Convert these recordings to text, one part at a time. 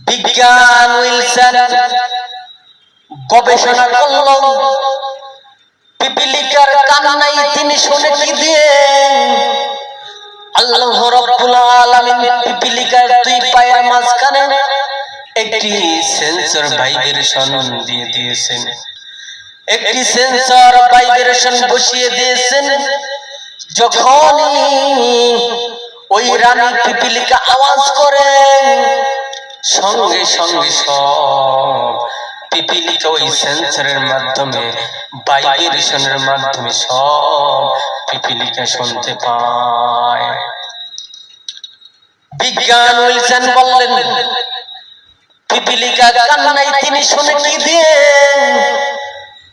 বিজ্ঞান উইলসন গবেষণা করল পিপিলিকার কান্নাই তিনি শুনে কি দিয়ে আল্লাহ রাব্বুল আলামিন পিপিলিকার দুই পায়ের মাঝখানে একটি সেন্সর ভাইব্রেশন দিয়ে দিয়েছেন, একটি সেন্সর ভাইব্রেশন বসিয়ে দিয়েছেন। যখনই ওই রানী পিপিলিকা আওয়াজ করে সঙ্গে সঙ্গে সব পিপিলিকা ওই সেন্সরের মাধ্যমে ভাইব্রেশনের মাধ্যমে সব পিপিলিকা শুনতে পায়। বিজ্ঞান উইলসন বললেন পিপিলিকা কান্নাই তিনি শুনে কি দিয়ে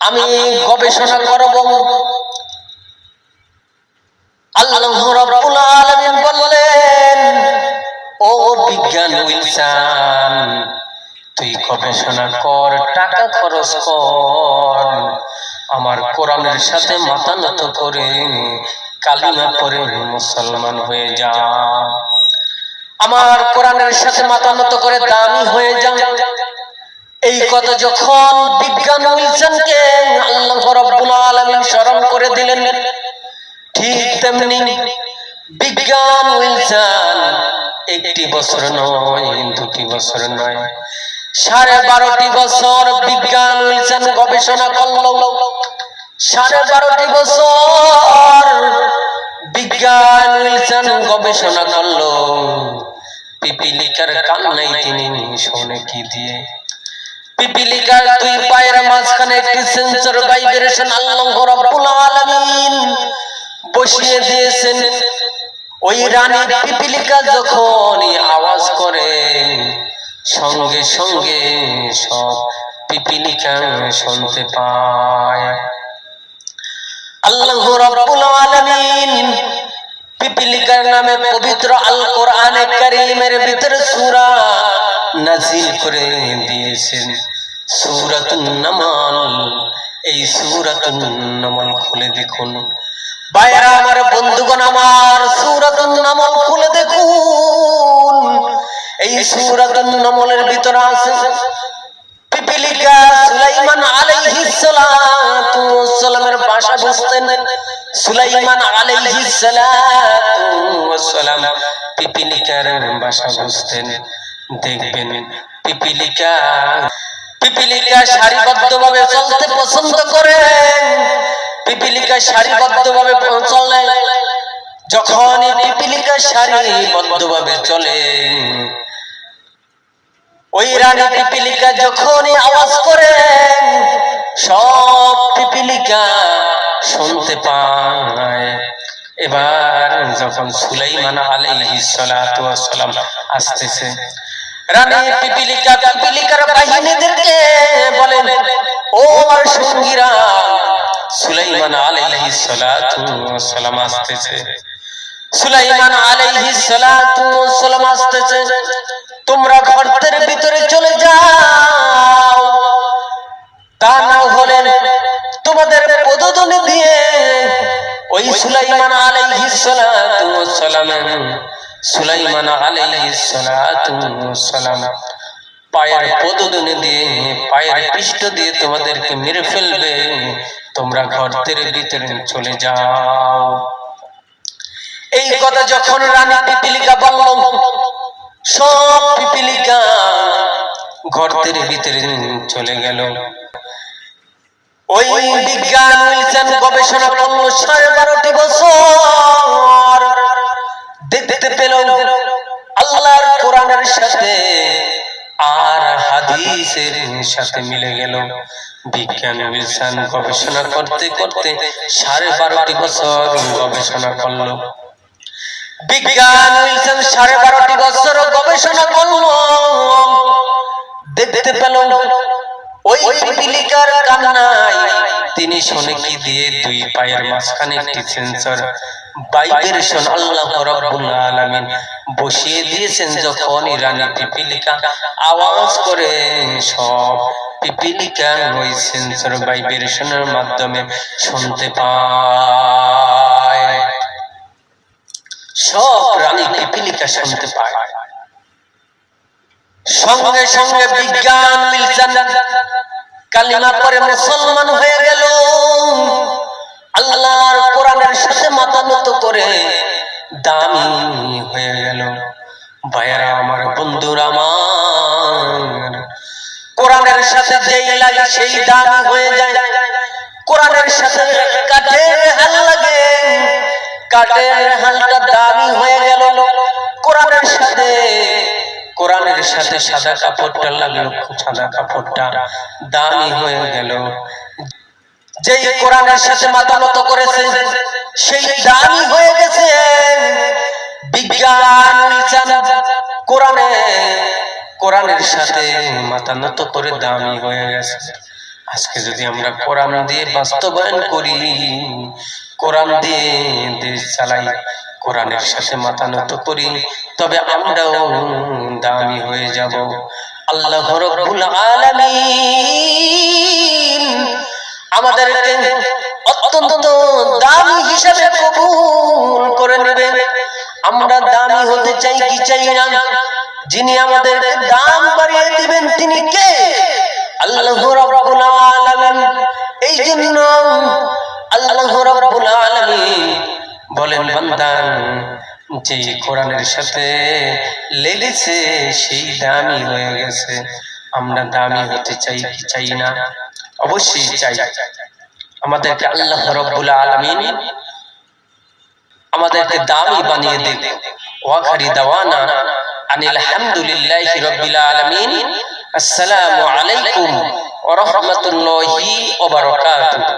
আমি গবেষণা করব। আল্লাহ রাব্বুল আলামিন বললেন, ও বিজ্ঞান উইলসন তুই গবেষণা কর, টাকা খরচ কর, আমার কোরআনের সাথে মাথা নত করে কালিমা পড়ে মুসলমান হয়ে যা, আমার কোরআনের সাথে মাথা নত করে দামি হয়ে যা। এই কথা যখন বিজ্ঞান উইলসনকে আল্লাহ রাব্বুল আলামিন স্মরণ করে দিলেন, ঠিক তেমনি বিজ্ঞান উইলসন একটি বছর নয়, দুটি বছর নয়, 12.5 বছর বিজ্ঞান উইলসন গবেষণা করল। 12.5 বছর বিজ্ঞান উইলসন গবেষণা করল পিপিলিকার কান্নাই তিনি শুনে কি দিয়ে। পিপিলিকার দুই পায়ের মাঝখানে একটি সেন্সর ভাইব্রেশন আল্লাহ রাব্বুল আলামিন বসিয়ে দিয়েছেন। ওই রানী পিপিলিকা যখন আওয়াজ করে সঙ্গে সঙ্গে সব পিপিলিকা শুনতে পায়। আল্লাহ রাব্বুল আলামিন পিপিলিকার নামে পবিত্র আল কোরআনে কারীমের ভিতরে সূরা নাযিল করে দিয়েছেন, সূরাতুন নামল। এই সূরাতুন নামল খুলে দেখুন ভাইরা আমার, বন্ধুগণ আমার, সূরাতুন নামল খুলে দেখুন। এই সূরাতুন নামলের ভিতরে আছে পিপিলিকা সুলাইমান আলাইহিস সালাতু ওয়াস সালামের ভাষা বুঝতেন। সুলাইমান আলাইহিস সালাতু ওয়াস সালাম পিপিলিকার ভাষা বুঝতেন। দেখবেন পিপিলিকা সারিবদ্ধভাবে চলতে পছন্দ করে। পিপিলিকা সারিবদ্ধভাবে চলে। যখনই পিপিলিকা সারিবদ্ধভাবে চলে, ওই রানী পিপিলিকা যখনই আওয়াজ করে সব পিপিলিকা শুনতে পায়। এবার যখন সুলাইমান আলাইহিস সালাতু ওয়াস সালাম আসতেছে, রানী পিপিলিকার বাহিনীদেরকে বলেন, ও আমার সঙ্গীরা, সুলাইমান আলাইহিস সালাতু ওয়াস সালাম আসতেছে, সুলাইমান আলাইহিস সালাতু ওয়াস সালাম আসতেছে, তোমরা গর্তের ভিতরে চলে যাও, তা না হলে তোমাদের পদধ্বনি দিয়ে ওই সুলাইমান আলাইহিস সালাতু ওয়াস সালাম পায়ের পদধ্বনি দিয়ে, পায়ের পৃষ্ঠ দিয়ে তোমাদেরকে মেরে ফেলবে, তোমরা গর্তের ভিতরে চলে যাও। এই কথা যখন রানী পিপিলিকা বলল, সব পিপিলিকা গর্তের ভিতরে চলে গেল। ওই বিজ্ঞান উইলসন গবেষণা করল 12.5 বছর, দেখতে পেল আল্লাহর কোরআনের সাথে আর হাদিসের সাথে মিলে গেল। বিজ্ঞান উইলসন গবেষণা করতে করতে 12.5 বছর গবেষণা করলো। বিজ্ঞান উইলসন 12.5 বছর গবেষণা করলো, দেখতে পেল ওই পিপিলিকার কান্নায় তিনি শুনে কি দিয়ে দুই পায়ের মাঝখানে একটি সেন্সর ভাইব্রেশন আল্লাহ রাব্বুল আলামিন বসিয়ে দিয়েছেন। যখন রানী পিপিলিকা আওয়াজ করে সব পিপিলিকা ওই সেন্সর ভাইব্রেশনের মাধ্যমে শুনতে পায়, সব রানী পিপিলিকা শুনতে পায়। সঙ্গে সঙ্গে বিজ্ঞান মিলছেন কালিমা পড়ে মুসলমান হয়ে গেল, আল্লাহর কোরআনের সাথে মাথা নত করে দামি হয়ে গেল। ভাইয়েরা আমার, বন্ধুরা আমার, কোরআনের সাথে যেই লাগে সেই দামি হয়ে যায়। কোরআনের সাথে কাঠের হাল লাগে, কাঠের হালটা দামি হয়ে গেল। কোরআনের সাথে সাদা কাপড়টা লাগলো, সাদা কাপড়টা দামি হয়ে গেল। যেই কোরআনের সাথে মাথা নত করেছে সেই দামি হয়ে গেছে। বিজ্ঞান কোরআনের সাথে মাথা নত করে দামি হয়ে গেছে। আজকে যদি আমরা কোরআন দিয়ে বাস্তবায়ন করি, কোরআন দিয়ে দেশ চালাই, কোরআনের সাথে মাথা নত করি, তবে আমরাও দামি হয়ে যাব। আল্লাহ রাব্বুল আলামিন আমাদেরকে অত্যন্ত দামি হিসাবে কবুল করে নেবে। আমরা দামি হতে চাই কি চাই না? যিনি আমাদেরকে দাম বাড়িয়ে দিবেন তিনি কে? আল্লাহ রাব্বুল আলামিন। এই জন্য আল্লাহ রাব্বুল আলামিন বলেন, বান্দা যে কোরআনের সাথে লেগেছে সেই দামি হয়ে গেছে। আমরা দামি হতে চাই কি চাই না? অবশ্যই চাই। আমাদেরকে আল্লাহ রাব্বুল আলামিন আমাদেরকে দামি বানিয়ে দেন। ওয়া আখিরি দাওয়ানা আনিল হামদুলিল্লাহি রাব্বিল আলামিন। আসসালামু আলাইকুম ওয়া রাহমাতুল্লাহি ওয়া বারাকাতুহু।